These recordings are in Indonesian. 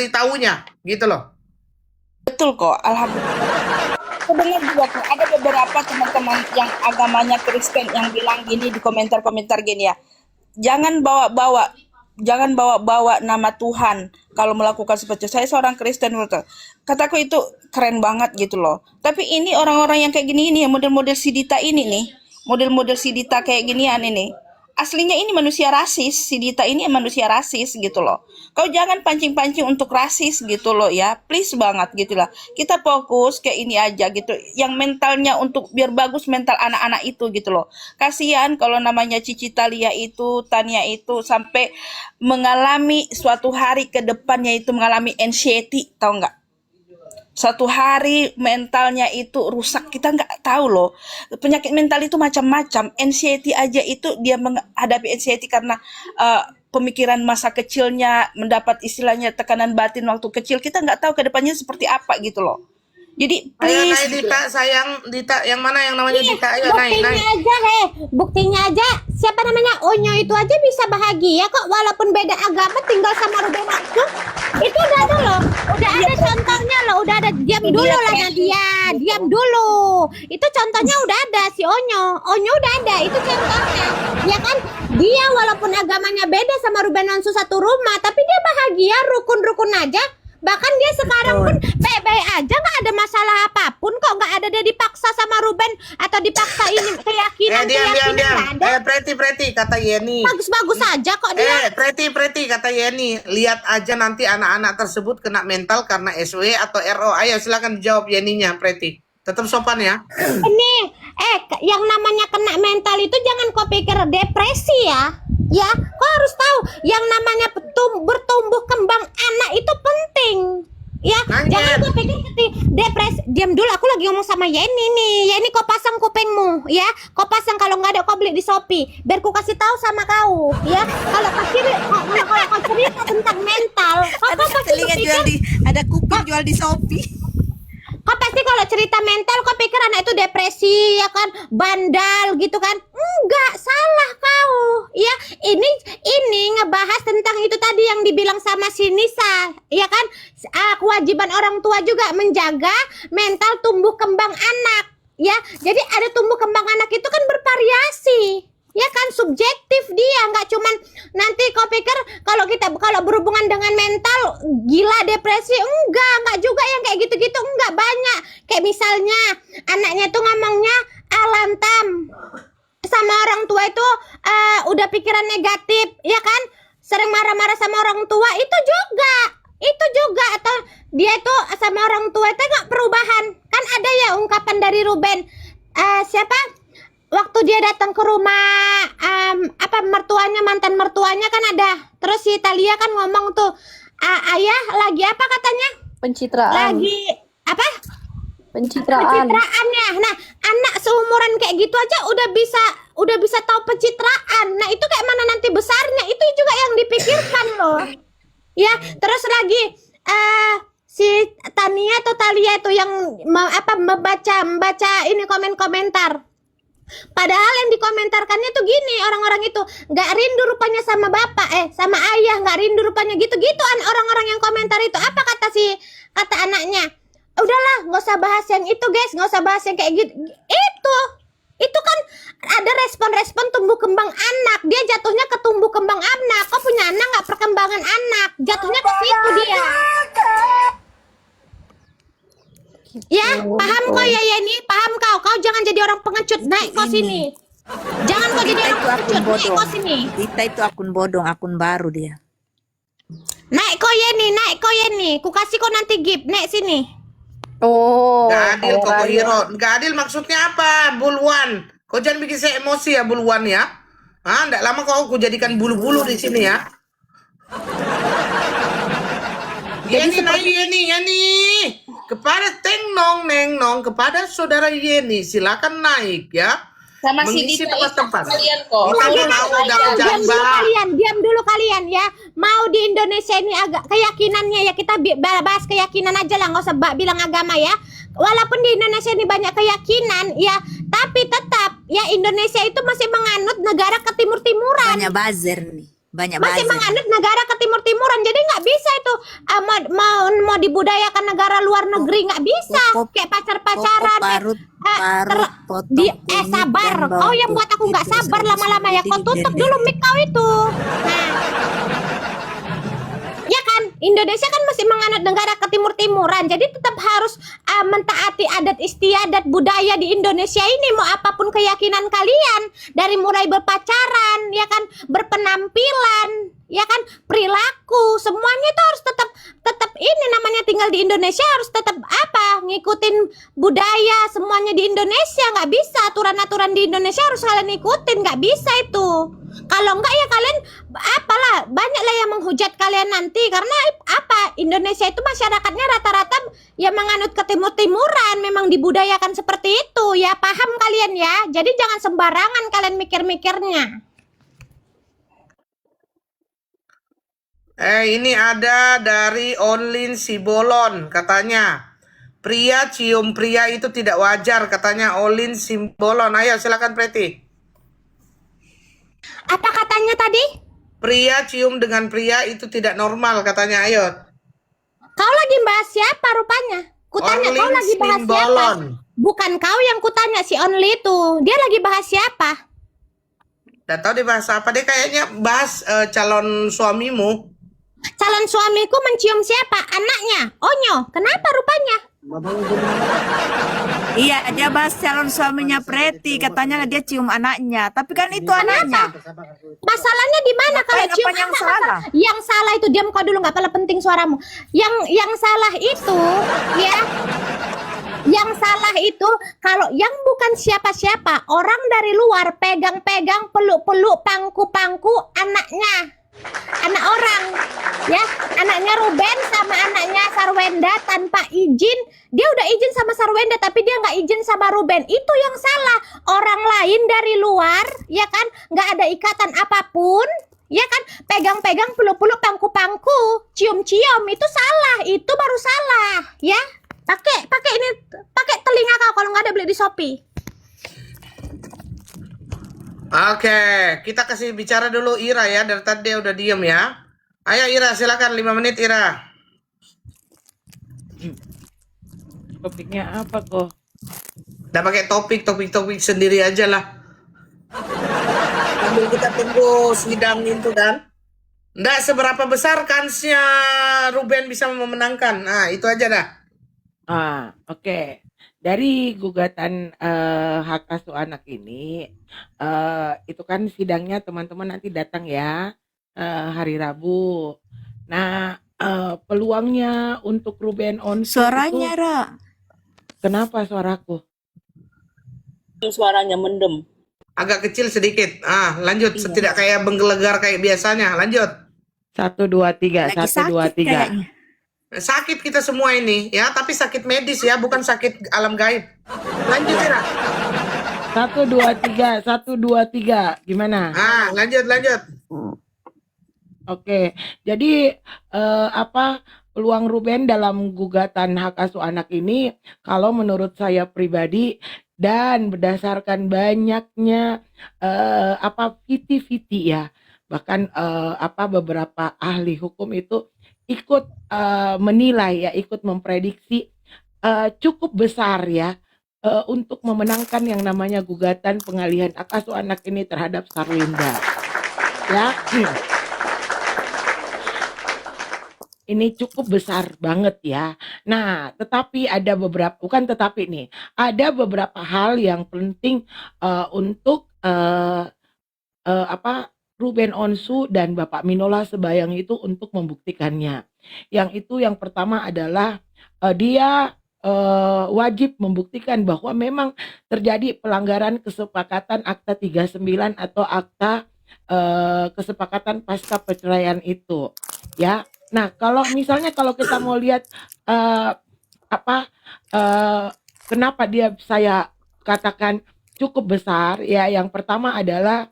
Taunya gitu loh. Betul kok, alhamdulillah. Sebenarnya juga kok ada beberapa teman-teman yang agamanya Kristen yang bilang gini di komentar-komentar gini ya. Jangan bawa-bawa nama Tuhan kalau melakukan seperti itu. Saya seorang Kristen, betul. Kataku itu keren banget gitu loh. Tapi ini orang-orang yang kayak gini ini, ya model-model Sidita ini nih, model-model Sidita kayak ginian ini. Aslinya ini manusia rasis, Sidita ini manusia rasis gitu loh. Kau jangan pancing-pancing untuk rasis gitu loh ya, please banget gitu lah. Kita fokus kayak ini aja gitu, yang mentalnya untuk biar bagus mental anak-anak itu gitu loh. Kasihan kalau namanya Cici Talia itu, Tania itu sampai mengalami suatu hari ke depannya itu mengalami anxiety, tahu nggak? Suatu hari mentalnya itu rusak, kita nggak tahu loh, penyakit mental itu macam-macam. Anxiety aja itu dia menghadapi anxiety karena pemikiran masa kecilnya, mendapat istilahnya tekanan batin waktu kecil. Kita nggak tahu ke depannya seperti apa gitu loh. Jadi Ayo please naik Dita, sayang Dita, yang mana yang namanya Dita? Ayo naik. Buktinya aja, siapa namanya Onyo itu aja bisa bahagia kok walaupun beda agama tinggal sama Ruben Onsu. Itu udah ada loh, udah ada contohnya loh, udah ada. Diam dulu lah Nadia, diam dulu. Itu contohnya udah ada si Onyo udah ada, itu contohnya. Ya kan, dia walaupun agamanya beda sama Ruben Onsu satu rumah, tapi dia bahagia, rukun-rukun aja. Bahkan dia sekarang pun baik-baik aja, nggak ada masalah apapun kok, nggak ada dia dipaksa sama Ruben atau dipaksa ini keyakinan nggak ada. Preti kata Yeni. Bagus-bagus aja kok dia. Preti kata Yeni, lihat aja nanti anak-anak tersebut kena mental karena SW atau RO. Ayo silakan dijawab Yeninya, Preti. Tetap sopan ya. Ini yang namanya kena mental itu jangan kau pikir depresi ya. Ya, kau harus tahu yang namanya bertumbuh kembang anak itu penting. Ya, jangan kau pikir depresi. Diam dulu, aku lagi ngomong sama Yeni nih. Yeni, kau pasang kupingmu, ya. Kau pasang, kalau nggak ada kau beli di Shopee. Biar ku kasih tahu sama kau, ya. Kalau kau cerita tentang mental, kau pasti jual di, ada kuping jual di Shopee. Kau pasti kalau cerita mental kau pikir anak itu depresi, ya kan, bandal gitu kan. Enggak, salah kau. Ya, ini ngebahas tentang itu tadi yang dibilang sama si Nisa, ya kan. Kewajiban orang tua juga menjaga mental tumbuh kembang anak, ya. Jadi ada tumbuh kembang anak itu kan bervariasi. Ya kan, subjektif dia, nggak cuman nanti kau pikir kalau berhubungan dengan mental gila depresi, enggak juga yang kayak gitu-gitu, enggak banyak. Kayak misalnya anaknya tuh ngomongnya alantam sama orang tua itu udah pikiran negatif, ya kan, sering marah-marah sama orang tua, itu juga atau dia tuh sama orang tua itu nggak perubahan. Kan ada ya ungkapan dari Ruben, siapa waktu dia datang ke rumah mantan mertuanya kan ada. Terus si Talia kan ngomong tuh, ayah lagi apa katanya? Pencitraan. Lagi apa? Pencitraan. Pencitraannya. Nah, anak seumuran kayak gitu aja udah bisa tahu pencitraan. Nah, itu kayak mana nanti besarnya? Itu juga yang dipikirkan loh. Ya, terus lagi si Tania atau Talia itu yang membaca ini komen-komentar. Padahal yang dikomentarkannya tuh gini, orang-orang itu nggak rindu rupanya sama bapak, sama ayah, nggak rindu rupanya gitu-gitu. Orang-orang yang komentar itu apa kata anaknya? Udahlah, nggak usah bahas yang itu guys, nggak usah bahas yang kayak gitu. Itu kan ada respon-respon tumbuh kembang anak. Dia jatuhnya ke tumbuh kembang anak. Kau punya anak nggak, perkembangan anak, jatuhnya ke situ dia. Ya, paham kau ya Yeni? Paham kau? Kau jangan jadi orang pengecut, naik kau sini. Jangan kau jadi orang pengecut, naik kau sini. Dita itu akun bodong, akun baru dia. Naik kau Yeni. Ku kasih kau nanti gift, naik sini. Oh, Nggak adil kok Hero. Nggak adil maksudnya apa? Bulwan. Kau jangan bikin saya emosi ya Bulwan ya. Nggak lama kau jadikan bulu-bulu di sini ya. Yeni. Kepada Neng Nong, kepada saudara Yeni, silakan naik ya. sama si Mengisi Dita itu tempat-tempat. kalian kok. Kita Kalau mau saya- dapat jambah. Diam dulu kalian ya. Mau di Indonesia ini agak keyakinannya ya, kita bahas keyakinan aja lah, nggak usah bilang agama ya. Walaupun di Indonesia ini banyak keyakinan ya, tapi tetap ya Indonesia itu masih menganut negara ketimur-timuran. Banyak buzzer nih. Banyak Masih buzzer. menganut negara ke timur-timuran, jadi nggak bisa itu mau dibudayakan negara luar negeri, nggak bisa. Pokok Kayak pokok pacar-pacaran, parut di potong kunyit sabar. dan Kau bawang yang buat aku nggak putih terus sabar rebus lama-lama ya. Kau mendidih tutup biar dulu beres. mic kau itu. Nah, ya kan, Indonesia kan masih menganut negara ke timur-timuran, jadi tetap harus mentaati adat istiadat budaya di Indonesia ini, mau apapun keyakinan kalian, dari mulai berpacaran, ya kan, berpenampilan, ya kan, perilaku, semuanya itu harus tetap tetap ini namanya tinggal di Indonesia harus tetap ngikutin budaya semuanya di Indonesia. Nggak bisa, aturan-aturan di Indonesia harus kalian ikutin, nggak bisa itu. Kalau enggak ya kalian banyak lah yang menghujat kalian nanti, karena Indonesia itu masyarakatnya rata-rata ya menganut ke timur-timuran, memang dibudayakan seperti itu ya, paham kalian ya. Jadi jangan sembarangan kalian mikir-mikirnya. Ini ada dari Onlin Sibolon, katanya pria cium pria itu tidak wajar, katanya Olin Simbolon. Ayo silakan Preti. Apa katanya tadi? Pria cium dengan pria itu tidak normal, katanya. Ayo. Kau lagi bahas siapa rupanya? Kutanya kau Orlin lagi bahas siapa? Simbolon. Bukan kau yang kutanya, si Only itu. Dia lagi bahas siapa? Gak tahu dia bahas apa, dia kayaknya bahas calon suamimu. Calon suamiku mencium siapa? Anaknya. Onyo, kenapa rupanya? Iya, dia bahas calon suaminya Preti, katanya dia cium anaknya. Tapi kan itu anaknya. Masalahnya di mana kalau Ngapain, cium apa yang anak? salah? Yang salah itu, diam kau dulu, nggak kalah penting suaramu. Yang salah itu ya. Yang salah itu kalau yang bukan siapa-siapa, orang dari luar pegang-pegang, peluk-peluk, pangku-pangku anaknya. Anak orang, ya, anaknya Ruben sama anaknya Sarwenda tanpa izin. Dia udah izin sama Sarwenda tapi dia nggak izin sama Ruben. Itu yang salah. Orang lain dari luar, ya kan, nggak ada ikatan apapun, ya kan, pegang-pegang, peluk-peluk, pangku-pangku, cium-cium, itu salah. Itu baru salah, ya. Pakai telinga kau, kalau nggak ada beli di Shopee. Oke, kita kasih bicara dulu Ira ya, dari tadi dia udah diem ya. Ayo Ira, silakan 5 menit Ira. Topiknya apa kok? Udah pakai topik sendiri aja lah. Sambil kita tunggu sidang itu kan. Nggak seberapa besar kansnya Ruben bisa memenangkan. Nah, itu aja dah. Oke. Dari gugatan hak asuh anak ini, itu kan sidangnya teman-teman nanti datang ya, hari Rabu. Nah, peluangnya untuk Ruben Onsu Suaranya, itu, Ra. kenapa suaraku? Suaranya mendem. Agak kecil sedikit. Lanjut. Iya. Tidak kayak menggelegar kayak biasanya. Lanjut. 1, 2, 3, Lagi 1, 2, sakit 3. kayaknya. Sakit kita semua ini ya, tapi sakit medis ya, bukan sakit alam gaib. Lanjut Ira. 1, 2, 3, 1, 2, 3. Gimana? Lanjut. Oke, jadi peluang Ruben dalam gugatan hak asuh anak ini, kalau menurut saya pribadi dan berdasarkan banyaknya viti-viti ya, bahkan beberapa ahli hukum itu ikut menilai ya, ikut memprediksi cukup besar ya untuk memenangkan yang namanya gugatan pengalihan hak asuh anak ini terhadap Sarwenda. Ya. Ini cukup besar banget ya. Nah, tetapi ada beberapa hal yang penting untuk Ruben Onsu dan Bapak Minola Sebayang itu untuk membuktikannya. Yang pertama adalah dia wajib membuktikan bahwa memang terjadi pelanggaran kesepakatan Akta 39 atau Akta kesepakatan pasca perceraian itu, ya. Nah, kalau kita mau lihat kenapa saya katakan cukup besar ya. Yang pertama adalah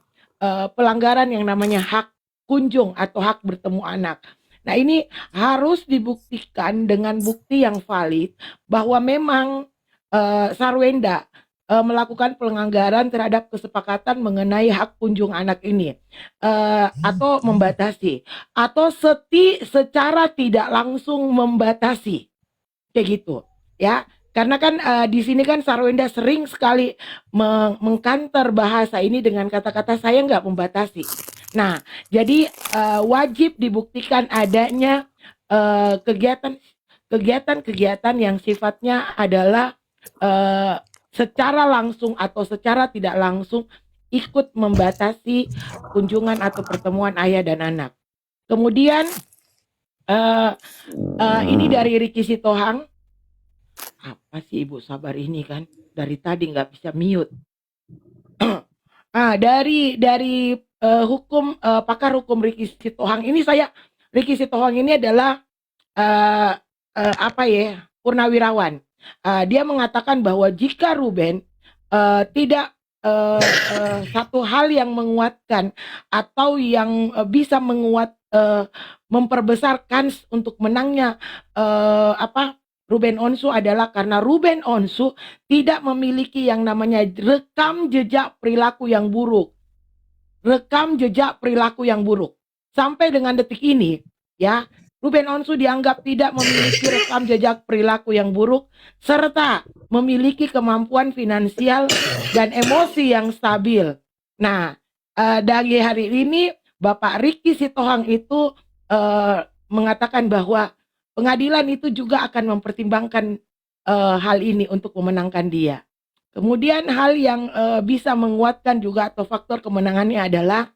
pelanggaran yang namanya hak kunjung atau hak bertemu anak. Nah, ini harus dibuktikan dengan bukti yang valid bahwa memang Sarwenda melakukan pelanggaran terhadap kesepakatan mengenai hak kunjung anak ini, atau membatasi, atau secara tidak langsung membatasi, kayak gitu, ya. Karena kan di sini kan Sarwenda sering sekali mengkanter bahasa ini dengan kata-kata saya nggak membatasi. Nah, jadi wajib dibuktikan adanya kegiatan-kegiatan yang sifatnya adalah secara langsung atau secara tidak langsung ikut membatasi kunjungan atau pertemuan ayah dan anak. Kemudian ini dari Ricky Sitohang. Apa sih Ibu sabar ini kan? Dari tadi nggak bisa mute. Dari pakar hukum Ricky Sitohang ini Ricky Sitohang ini adalah purnawirawan. Dia mengatakan bahwa jika Ruben tidak satu hal yang menguatkan atau yang bisa memperbesar kans untuk menangnya Ruben Onsu adalah karena Ruben Onsu tidak memiliki yang namanya rekam jejak perilaku yang buruk. Rekam jejak perilaku yang buruk. Sampai dengan detik ini, ya, Ruben Onsu dianggap tidak memiliki rekam jejak perilaku yang buruk serta memiliki kemampuan finansial dan emosi yang stabil. Nah, dari hari ini Bapak Ricky Sitohang itu mengatakan bahwa pengadilan itu juga akan mempertimbangkan hal ini untuk memenangkan dia. Kemudian hal yang bisa menguatkan juga atau faktor kemenangannya adalah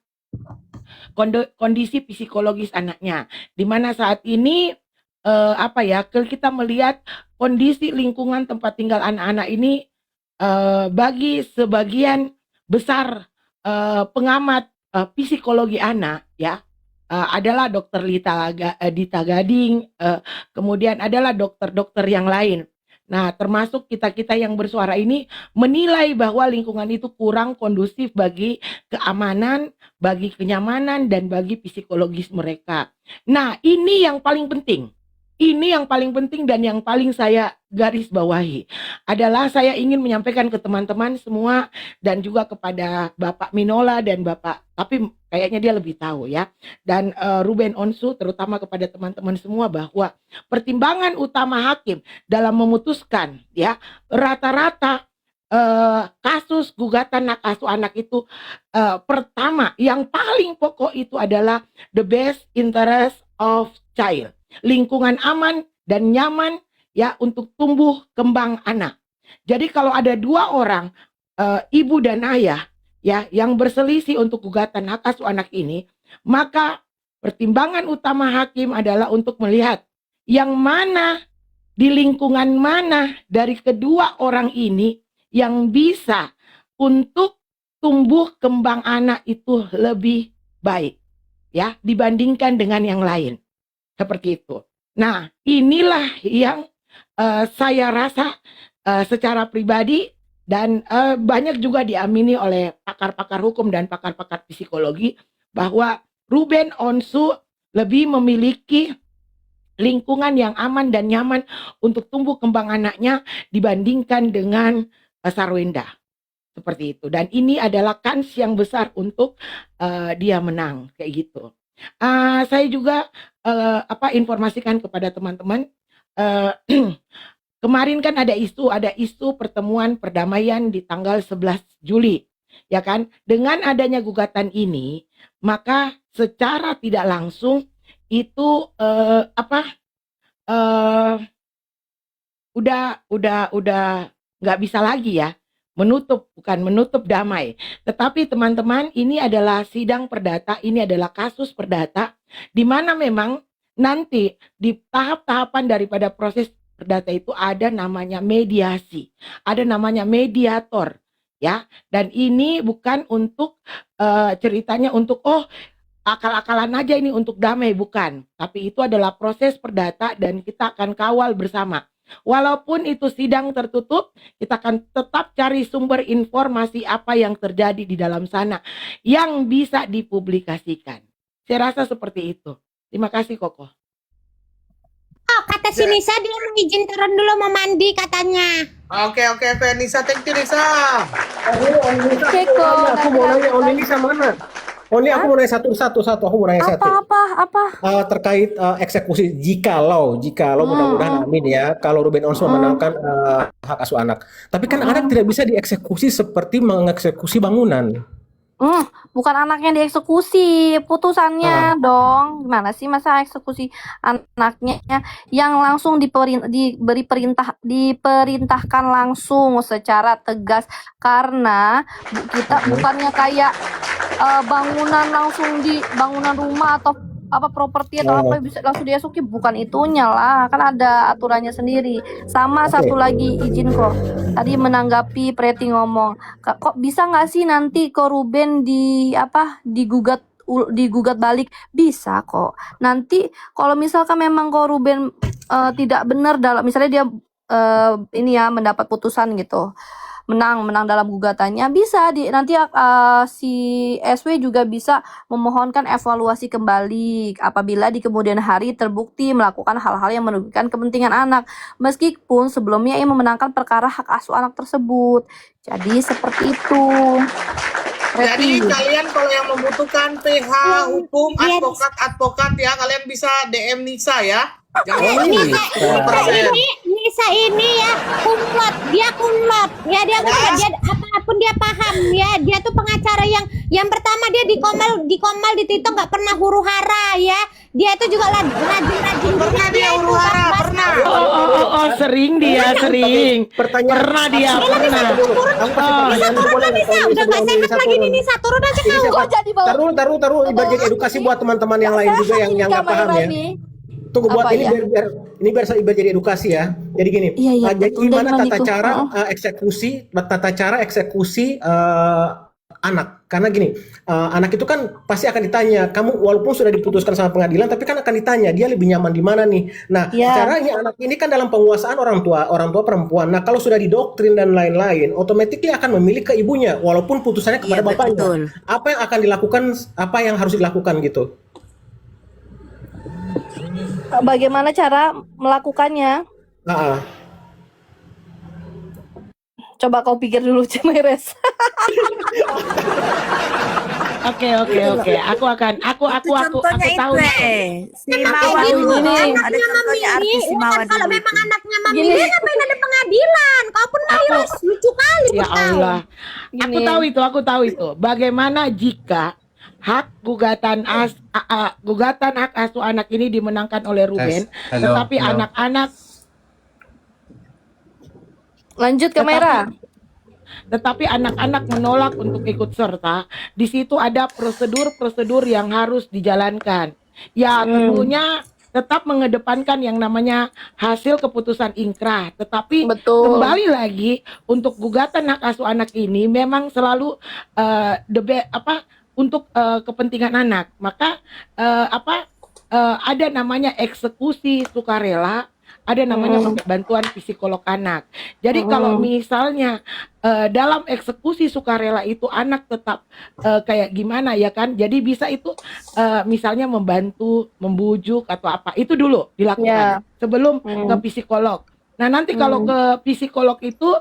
kondisi psikologis anaknya. Di mana saat ini kita melihat kondisi lingkungan tempat tinggal anak-anak ini bagi sebagian besar pengamat psikologi anak, ya, adalah Dokter Dita Gading, kemudian adalah dokter-dokter yang lain. Nah, termasuk kita-kita yang bersuara ini menilai bahwa lingkungan itu kurang kondusif bagi keamanan, bagi kenyamanan, dan bagi psikologis mereka. Nah, ini yang paling penting. Ini yang paling penting dan yang paling saya garis bawahi adalah saya ingin menyampaikan ke teman-teman semua dan juga kepada Bapak Minola dan Bapak, tapi kayaknya dia lebih tahu ya, dan Ruben Onsu terutama kepada teman-teman semua bahwa pertimbangan utama hakim dalam memutuskan ya rata-rata kasus gugatan hak asuh anak itu pertama yang paling pokok itu adalah the best interest of child. Lingkungan aman dan nyaman ya untuk tumbuh kembang anak. Jadi kalau ada dua orang ibu dan ayah ya yang berselisih untuk gugatan hak asuh anak ini, maka pertimbangan utama hakim adalah untuk melihat yang mana di lingkungan mana dari kedua orang ini yang bisa untuk tumbuh kembang anak itu lebih baik ya dibandingkan dengan yang lain. Seperti itu. Nah, inilah yang saya rasa secara pribadi dan banyak juga diamini oleh pakar-pakar hukum dan pakar-pakar psikologi bahwa Ruben Onsu lebih memiliki lingkungan yang aman dan nyaman untuk tumbuh kembang anaknya dibandingkan dengan Sarwenda. Seperti itu. Dan ini adalah kans yang besar untuk dia menang. Kayak gitu. Saya juga informasikan kepada teman-teman kemarin kan ada isu pertemuan perdamaian di tanggal 11 Juli ya kan, dengan adanya gugatan ini maka secara tidak langsung itu udah nggak bisa lagi ya bukan menutup damai. Tetapi teman-teman, ini adalah sidang perdata, ini adalah kasus perdata, di mana memang nanti di tahap-tahapan daripada proses perdata itu ada namanya mediasi, ada namanya mediator, ya. Dan ini bukan untuk ceritanya untuk akal-akalan aja ini untuk damai, bukan. Tapi itu adalah proses perdata dan kita akan kawal bersama. Walaupun itu sidang tertutup, kita akan tetap cari sumber informasi apa yang terjadi di dalam sana yang bisa dipublikasikan. Saya rasa seperti itu. Terima kasih Koko. Oh, kata si Nisa dia mau izin turun dulu mau mandi katanya. Oke, Nisa, thank you Nisa. Keko, Aku mau nanya Oni Lisa mana? Oni, aku mau nanya satu. Aku mau nanya satu. apa? Terkait eksekusi, jikalau mudah-mudahan amin ya, kalau Ruben Onsu memenangkan hak asuh anak. Tapi kan anak tidak bisa dieksekusi seperti mengeksekusi bangunan. Bukan anaknya dieksekusi, putusannya dong. Gimana sih masa eksekusi anaknya yang langsung diperintahkan langsung secara tegas, karena kita bukannya kayak bangunan langsung di bangunan rumah atau apa properti atau apa bisa langsung dieksekusi, bukan itunya lah, kan ada aturannya sendiri. Sama satu lagi, izin kok, tadi menanggapi Preti ngomong, kok bisa nggak sih nanti kok Ruben digugat balik? Bisa kok nanti kalau misalkan memang kok Ruben tidak benar dalam, misalnya dia mendapat putusan gitu, menang dalam gugatannya, bisa nanti si SW juga bisa memohonkan evaluasi kembali apabila di kemudian hari terbukti melakukan hal-hal yang merugikan kepentingan anak, meskipun sebelumnya ia memenangkan perkara hak asuh anak tersebut. Jadi seperti itu. Jadi kalian kalau yang membutuhkan PH hukum, advokat ya, kalian bisa DM Nisa ya. Jangan Nisa ini ya kumlot, dia apapun dia paham ya, dia tuh pengacara yang pertama, dia di Komal di Tito nggak pernah huru hara ya, dia itu juga rajin pernah dia huru hara, pernah. Sering dia, sering. Pernah dia, pernah. turun lah Nisa, udah nggak sehat lagi nih Nisa, turun aja kau. Kok jadi bawa Taruh, biar jadi edukasi buat teman-teman yang lain juga yang nggak paham ya. Tunggu buat Apa ini ya? biar jadi edukasi ya. Jadi gini, Iya, jadi betul, gimana dari tata Maniku. cara eksekusi anak? Karena gini, anak itu kan pasti akan ditanya, kamu walaupun sudah diputuskan sama pengadilan, tapi kan akan ditanya dia lebih nyaman di mana nih. Nah, caranya anak ini kan dalam penguasaan orang tua perempuan. Nah, kalau sudah didoktrin dan lain-lain, otomatis akan memilih ke ibunya, walaupun putusannya kepada bapaknya. betul. Apa yang akan dilakukan? Apa yang harus dilakukan gitu? Bagaimana cara melakukannya? Coba kau pikir dulu, Cimeres. Oke. Aku Contohnya tahu. si Mawar Gitu, ini anaknya ada contohnya Mami artis si ini, Mawar kalau dulu memang itu. anaknya Mami ini ngapain ada pengadilan? Kau pun Mayros, lucu kali Ya kau. Allah. Aku tahu itu. Bagaimana jika hak gugatan hak asuh anak ini dimenangkan oleh Ruben, tetapi anak-anak Lanjut kamera. tetapi anak-anak menolak untuk ikut serta, di situ ada prosedur-prosedur yang harus dijalankan. Ya, tentunya tetap mengedepankan yang namanya hasil keputusan ingkrah, tetapi Betul. kembali lagi untuk gugatan hak asuh anak ini memang selalu untuk kepentingan anak. Maka ada namanya eksekusi sukarela, ada namanya bantuan psikolog anak. Jadi kalau misalnya dalam eksekusi sukarela itu anak tetap kayak gimana ya kan, jadi bisa itu misalnya membantu, membujuk atau apa, itu dulu dilakukan sebelum ke psikolog. Nah nanti kalau ke psikolog itu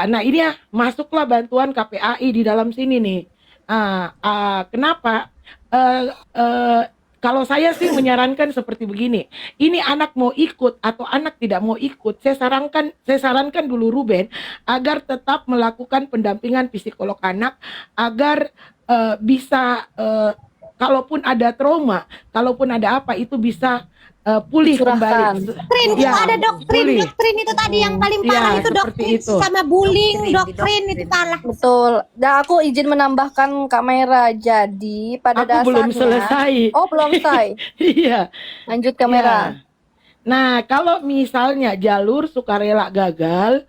nah ini ya masuklah bantuan KPAI di dalam sini nih. Kenapa? Kalau saya sih menyarankan seperti begini. Ini anak mau ikut atau anak tidak mau ikut, saya sarankan dulu Ruben agar tetap melakukan pendampingan psikolog anak agar bisa kalaupun ada trauma, kalaupun ada apa itu bisa pulih kembali. Ada doktrin itu tadi yang paling parah itu doktrin itu. sama bullying, doktrin itu kalah. Betul. Dan aku izin menambahkan kamera. Jadi pada Aku belum dasarnya. selesai. Oh, belum selesai. Iya. Lanjut kamera. Ya. Nah, kalau misalnya jalur sukarela gagal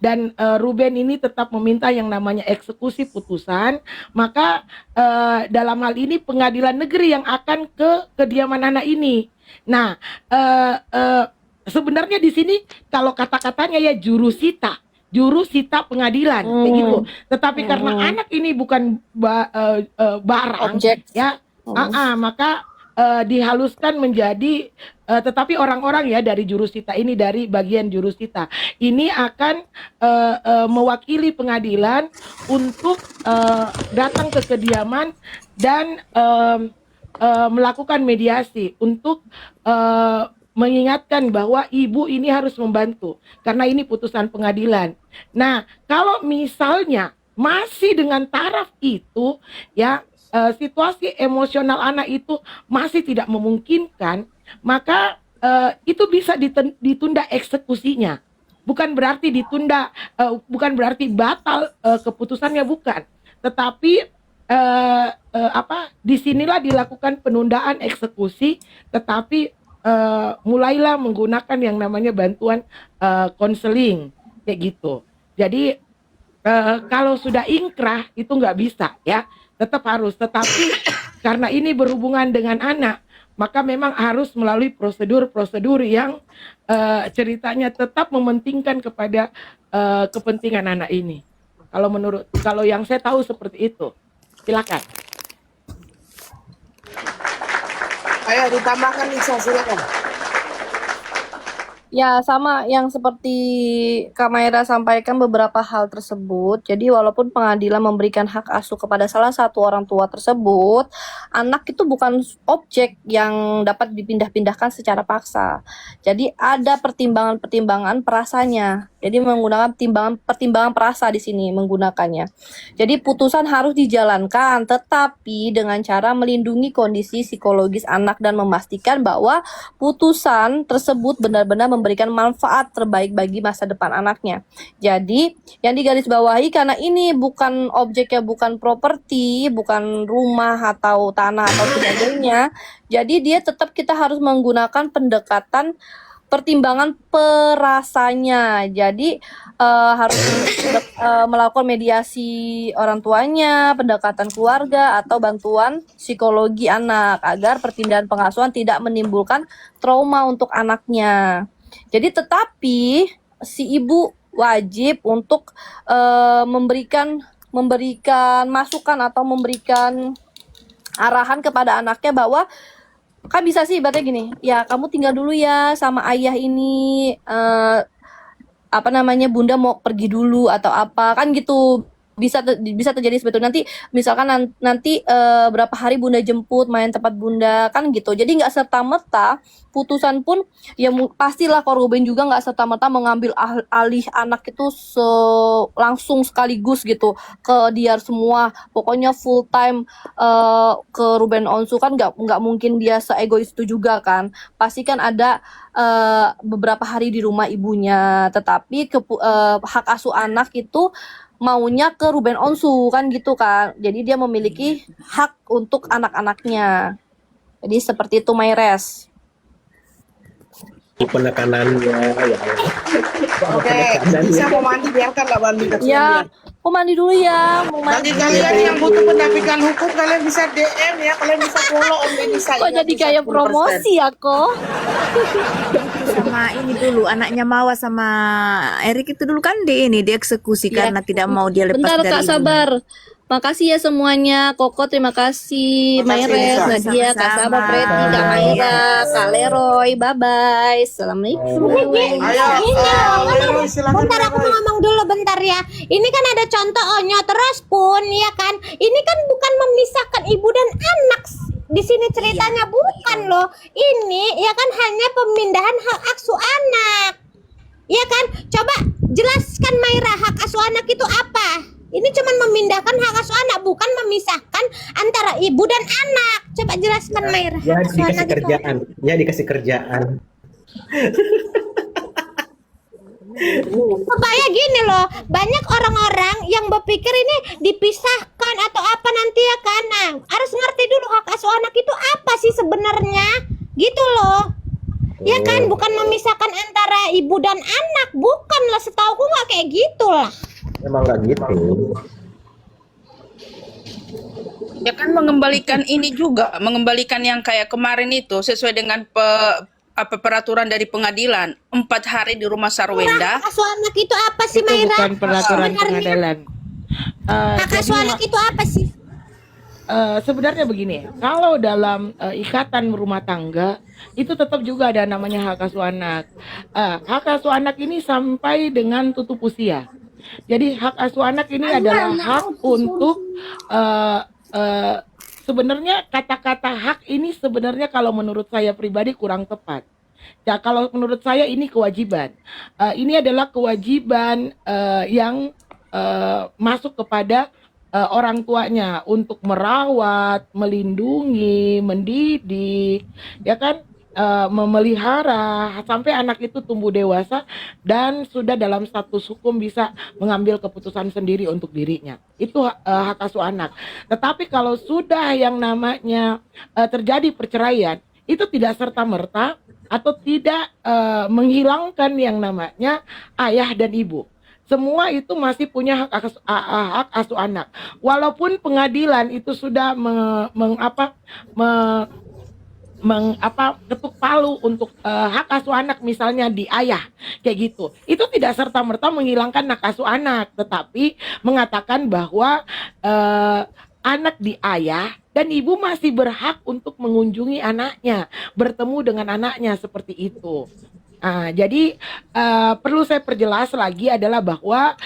dan Ruben ini tetap meminta yang namanya eksekusi putusan, maka dalam hal ini pengadilan negeri yang akan ke kediaman anak ini. Nah, sebenarnya di sini kalau kata-katanya ya jurusita pengadilan kayak gitu. Tetapi karena anak ini bukan barang, Objek. ya, maka dihaluskan menjadi tetapi orang-orang ya dari jurusita ini, dari bagian jurusita ini akan mewakili pengadilan untuk datang ke kediaman dan melakukan mediasi untuk mengingatkan bahwa ibu ini harus membantu karena ini putusan pengadilan. Nah, kalau misalnya masih dengan taraf itu ya, situasi emosional anak itu masih tidak memungkinkan, maka itu bisa ditunda eksekusinya. Bukan berarti ditunda, bukan berarti batal keputusannya, bukan. Tetapi disinilah dilakukan penundaan eksekusi, tetapi mulailah menggunakan yang namanya bantuan konseling kayak gitu. Jadi kalau sudah ingkrah itu nggak bisa ya, tetap harus. Tetapi karena ini berhubungan dengan anak, maka memang harus melalui prosedur-prosedur yang ceritanya tetap mementingkan kepada kepentingan anak ini. Kalau yang saya tahu seperti itu. Silakan. Ayo ditambahkan Lisa, silakan. Ya, sama yang seperti Kak Maira sampaikan beberapa hal tersebut. Jadi walaupun pengadilan memberikan hak asuh kepada salah satu orang tua tersebut, anak itu bukan objek yang dapat dipindah-pindahkan secara paksa. Jadi ada pertimbangan-pertimbangan perasanya. Jadi menggunakan pertimbangan perasa di sini menggunakannya. Jadi putusan harus dijalankan, tetapi dengan cara melindungi kondisi psikologis anak dan memastikan bahwa putusan tersebut benar-benar memberikan manfaat terbaik bagi masa depan anaknya. Jadi yang digarisbawahi, karena ini bukan objeknya, bukan properti, bukan rumah atau tanah atau sebagainya. Jadi dia tetap kita harus menggunakan pendekatan pertimbangan perasanya. Jadi harus melakukan mediasi orang tuanya, pendekatan keluarga atau bantuan psikologi anak agar perpindahan pengasuhan tidak menimbulkan trauma untuk anaknya. Jadi tetapi si ibu wajib untuk memberikan masukan atau memberikan arahan kepada anaknya bahwa kan bisa sih ibaratnya gini, ya kamu tinggal dulu ya sama ayah ini, bunda mau pergi dulu atau apa, kan gitu. Bisa terjadi seperti itu. Nanti misalkan nanti berapa hari bunda jemput main tempat bunda, kan gitu. Jadi nggak serta-merta putusan pun ya pastilah korban juga nggak serta-merta mengambil alih anak itu langsung sekaligus gitu ke dia semua. Pokoknya full time ke Ruben Onsu, kan nggak mungkin dia seegois itu juga kan. Pasti kan ada beberapa hari di rumah ibunya, tetapi hak asuh anak itu maunya ke Ruben Onsu, kan gitu kan. Jadi dia memiliki hak untuk anak-anaknya. Jadi seperti itu, Maires. Penekanannya ya. Oke, bisa mau mandi, biarkanlah mandi. Ya, mau mandi dulu ya. Mau Bagi mandi. kalian yang butuh pendampingan hukum, kalian bisa DM ya, kalian bisa follow Om Denisa. Kok jadi kayak promosi ya kok? Sama ini dulu anaknya Mawa sama Erik itu dulu kan dieksekusi Ya. karena tidak mau dia lepas Bentar dari Kak, ibunya. sabar. Makasih ya semuanya. Koko terima kasih. Makasih, Maires, Lisa. Nadia, Kak Sama-sama. Sabah, Preti, Kak Maira, Kak Leroy. Bye-bye. Assalamualaikum. Ayo, Leroy, silakan. Bentar aku mau ngomong dulu bentar ya. Ini kan ada contoh Onyo terus pun ya kan. Ini kan bukan memisahkan ibu dan anak. Di sini ceritanya bukan loh. Ini ya kan hanya pemindahan hak asuh anak. Ya kan? Coba jelaskan Maira, hak asuh anak itu apa? Ini cuma memindahkan hak asuh anak, bukan memisahkan antara ibu dan anak. Coba jelaskan Maira. Ya Hak asuh dikasih anak itu kerjaan. Ya dikasih kerjaan. supaya gini loh, banyak orang-orang yang berpikir ini dipisahkan atau apa nanti ya kan. Nah, harus ngerti dulu hak asuh anak itu apa sih sebenarnya, gitu loh. Ya kan, bukan memisahkan antara ibu dan anak, bukan lah, setauku nggak kayak gitu lah. Emang nggak gitu. Ya kan mengembalikan ini juga, mengembalikan yang kayak kemarin itu sesuai dengan peraturan dari pengadilan 4 hari di rumah Sarwenda. Hak asuh anak itu apa sih, Itu Maira? bukan peraturan Sebenarnya pengadilan. hak asuh Jadi anak itu apa sih? sebenarnya begini, kalau dalam ikatan rumah tangga itu tetap juga ada namanya hak asuh anak. Hak asuh anak ini sampai dengan tutup usia. Jadi hak asuh anak ini adalah hak untuk eh, eh, sebenarnya kata-kata hak ini sebenarnya kalau menurut saya pribadi kurang tepat. Ya, kalau menurut saya ini kewajiban. Ini adalah kewajiban yang masuk kepada orang tuanya untuk merawat, melindungi, mendidik, ya kan, memelihara sampai anak itu tumbuh dewasa dan sudah dalam status hukum bisa mengambil keputusan sendiri untuk dirinya. Itu hak asuh anak. Tetapi kalau sudah yang namanya terjadi perceraian, itu tidak serta-merta atau tidak menghilangkan yang namanya ayah dan ibu. Semua itu masih punya hak asuh anak. Walaupun pengadilan itu sudah ketuk palu untuk hak asuh anak misalnya di ayah kayak gitu. Itu tidak serta-merta menghilangkan hak asuh anak, tetapi mengatakan bahwa anak di ayah dan ibu masih berhak untuk mengunjungi anaknya, bertemu dengan anaknya seperti itu. Jadi perlu saya perjelas lagi adalah bahwa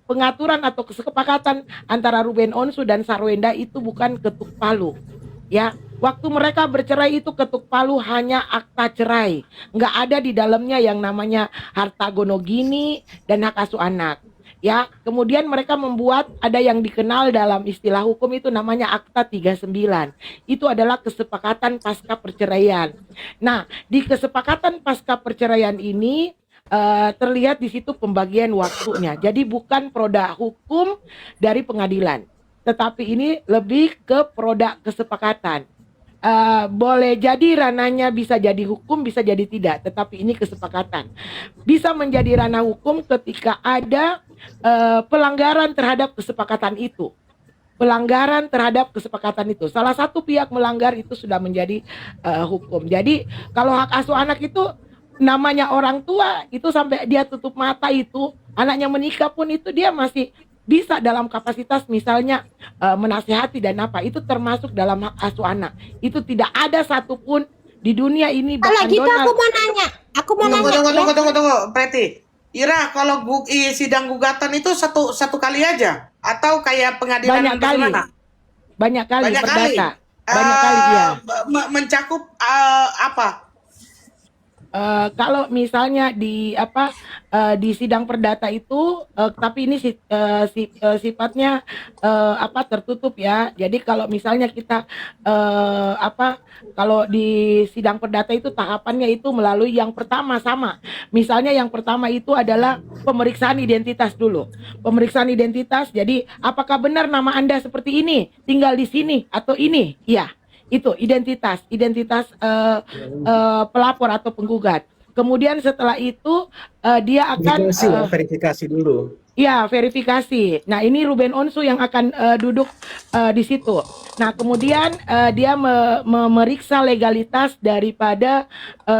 pengaturan atau kesepakatan antara Ruben Onsu dan Sarwenda itu bukan ketuk palu. Ya, waktu mereka bercerai itu ketuk palu hanya akta cerai, nggak ada di dalamnya yang namanya harta gonogini dan hak asuh anak. Ya, kemudian mereka membuat ada yang dikenal dalam istilah hukum itu namanya Akta 39. Itu adalah kesepakatan pasca perceraian. Nah, di kesepakatan pasca perceraian ini terlihat di situ pembagian waktunya. Jadi bukan produk hukum dari pengadilan, tetapi ini lebih ke produk kesepakatan. Boleh jadi ranahnya bisa jadi hukum, bisa jadi tidak, tetapi ini kesepakatan. Bisa menjadi ranah hukum ketika ada pelanggaran terhadap kesepakatan itu. Pelanggaran terhadap kesepakatan itu. Salah satu pihak melanggar itu sudah menjadi hukum. Jadi kalau hak asuh anak itu namanya orang tua itu sampai dia tutup mata itu, anaknya menikah pun itu dia masih bisa dalam kapasitas misalnya menasihati dan apa, itu termasuk dalam hak asuh anak. Itu tidak ada satupun di dunia ini. Kalau bahkan gitu Donald, aku mau nanya ya. Tunggu, Preti. Ira, kalau sidang gugatan itu satu kali aja atau kayak pengadilan banyak kali, bagaimana? banyak kali Banyak kali. perdata, banyak kali ya. Mencakup apa? Kalau misalnya di sidang perdata itu, tapi ini sifatnya tertutup ya. Jadi kalau misalnya kita kalau di sidang perdata itu tahapannya itu melalui yang pertama sama. Misalnya yang pertama itu adalah pemeriksaan identitas dulu. Pemeriksaan identitas. Jadi apakah benar nama Anda seperti ini, tinggal di sini atau ini? Iya. Itu identitas pelapor atau penggugat. Kemudian setelah itu dia akan verifikasi dulu. Ya, verifikasi. Nah, ini Ruben Onsu yang akan duduk di situ. Nah, kemudian dia memeriksa legalitas daripada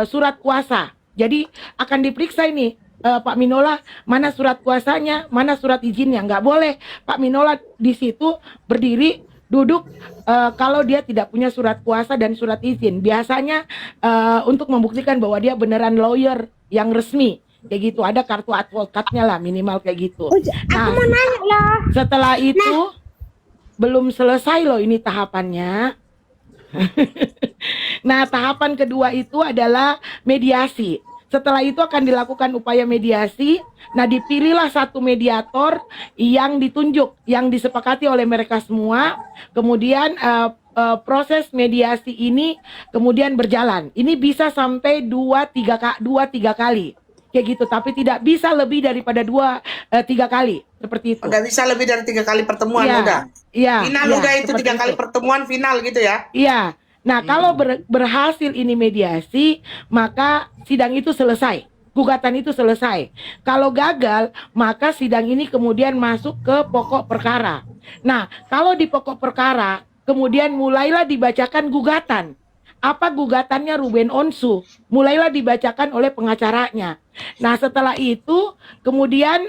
surat kuasa. Jadi akan diperiksa ini Pak Minola, mana surat kuasanya, mana surat izinnya. Nggak boleh Pak Minola di situ berdiri duduk kalau dia tidak punya surat kuasa dan surat izin. Biasanya untuk membuktikan bahwa dia beneran lawyer yang resmi kayak gitu, ada kartu advokatnya lah minimal kayak gitu. Nah, Aku mau nanya loh. setelah itu belum selesai loh ini tahapannya. Nah, tahapan kedua itu adalah mediasi. Setelah itu akan dilakukan upaya mediasi. Nah, dipilihlah satu mediator yang ditunjuk, yang disepakati oleh mereka semua. Kemudian proses mediasi ini kemudian berjalan. Ini bisa sampai 2-3 kali. Kayak gitu, tapi tidak bisa lebih daripada 2-3 kali. Seperti itu. Nggak bisa lebih dari 3 kali pertemuan Iya, udah. iya, Final iya, udah itu seperti 3 kali itu. pertemuan final gitu ya. Iya. Nah, kalau berhasil ini mediasi, maka sidang itu selesai. Gugatan itu selesai. Kalau gagal, maka sidang ini kemudian masuk ke pokok perkara. Nah, kalau di pokok perkara, kemudian mulailah dibacakan gugatan. Apa gugatannya Ruben Onsu? Mulailah dibacakan oleh pengacaranya. Nah, setelah itu, kemudian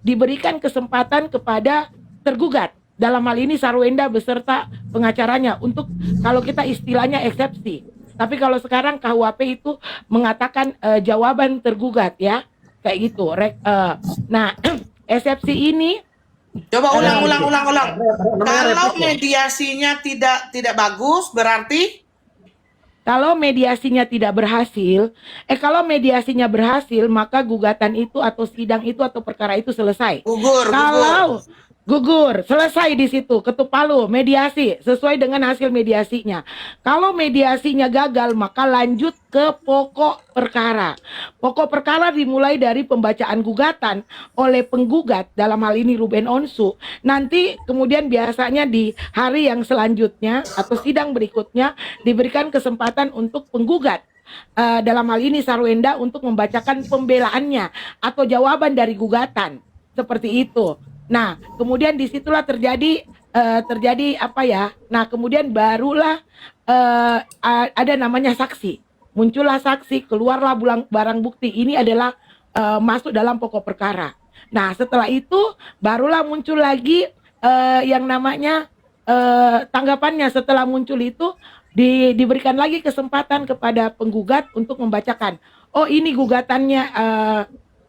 diberikan kesempatan kepada tergugat, dalam hal ini Sarwenda beserta pengacaranya, untuk kalau kita istilahnya eksepsi. Tapi kalau sekarang KUHP itu mengatakan jawaban tergugat ya, kayak gitu. Nah, eksepsi ini Coba ulang. namanya Kalau replik ya. mediasinya tidak bagus, berarti kalau mediasinya tidak berhasil, kalau mediasinya berhasil, maka gugatan itu atau sidang itu atau perkara itu selesai. gugur. Kalau gugur, selesai di situ, ketuk palu, mediasi sesuai dengan hasil mediasinya. Kalau mediasinya gagal, maka lanjut ke pokok perkara. Pokok perkara dimulai dari pembacaan gugatan oleh penggugat, dalam hal ini Ruben Onsu. Nanti kemudian biasanya di hari yang selanjutnya atau sidang berikutnya diberikan kesempatan untuk penggugat, dalam hal ini Sarwenda, untuk membacakan pembelaannya atau jawaban dari gugatan. Seperti itu. Nah, kemudian disitulah terjadi apa ya? Nah, kemudian barulah ada namanya saksi. Muncullah saksi, keluarlah barang bukti. Ini adalah masuk dalam pokok perkara. Nah, setelah itu barulah muncul lagi yang namanya tanggapannya. Setelah muncul itu diberikan lagi kesempatan kepada penggugat untuk membacakan. Oh, ini gugatannya.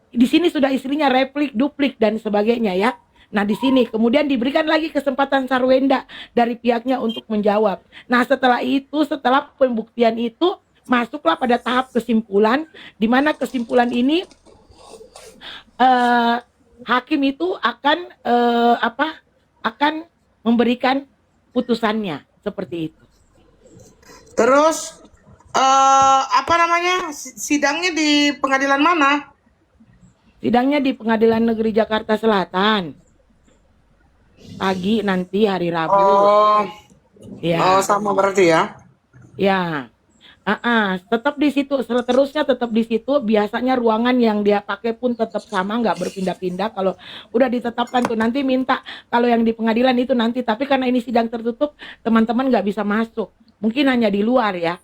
Di sini sudah istrinya replik, duplik dan sebagainya ya. Nah, di sini kemudian diberikan lagi kesempatan Sarwenda dari pihaknya untuk menjawab. Nah, setelah itu, setelah pembuktian itu, masuklah pada tahap kesimpulan, di mana kesimpulan ini hakim itu akan akan memberikan putusannya seperti itu. Terus apa namanya? Sidangnya di pengadilan mana? Sidangnya di Pengadilan Negeri Jakarta Selatan. Pagi nanti hari Rabu. Oh, Ya, sama berarti ya. ya. Tetap di situ, seterusnya tetap di situ. Biasanya ruangan yang dia pakai pun tetap sama, nggak berpindah-pindah. Kalau udah ditetapkan tuh nanti minta, kalau yang di pengadilan itu nanti. Tapi karena ini sidang tertutup, teman-teman nggak bisa masuk. Mungkin hanya di luar ya.